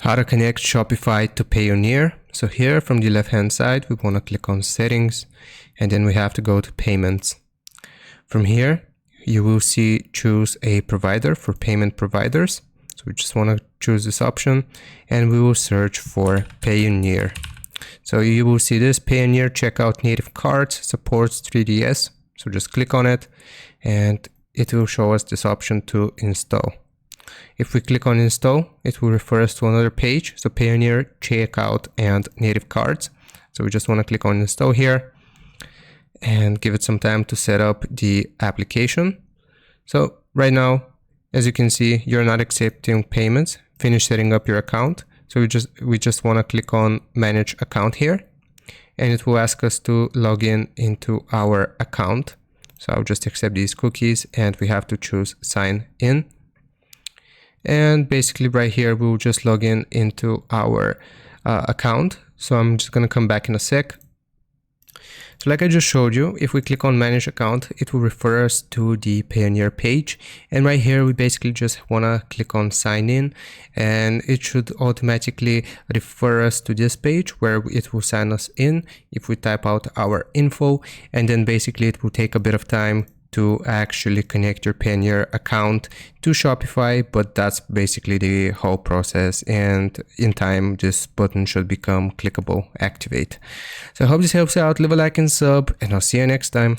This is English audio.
how to connect Shopify to Payoneer. So here from the left hand side, we want to click on settings, and then we have to go to payments. From here, you will see choose a provider for payment providers. So we just want to choose this option, and we will search for Payoneer. So you will see this Payoneer checkout native cards supports 3DS. So just click on it and it will show us this option to install. If we click on install, it will refer us to another page. So Payoneer checkout and native cards. So we just want to click on install here and give it some time to set up the application. So right now, as you can see, you're not accepting payments. Finish setting up your account. So we just want to click on manage account here, and it will ask us to log in into our account. So I'll just accept these cookies, and we have to choose sign in. And basically right here, we'll just log in into our account. So I'm just going to come back in a sec. So like I just showed you, if we click on manage account, it will refer us to the Payoneer page. And right here, we basically just want to click on sign in, and it should automatically refer us to this page where it will sign us in if we type out our info. And then basically it will take a bit of time to actually connect your Payoneer account to Shopify, but that's basically the whole process, and in time this button should become clickable, activate. So I hope this helps you out. Leave a like and sub, and I'll see you next time.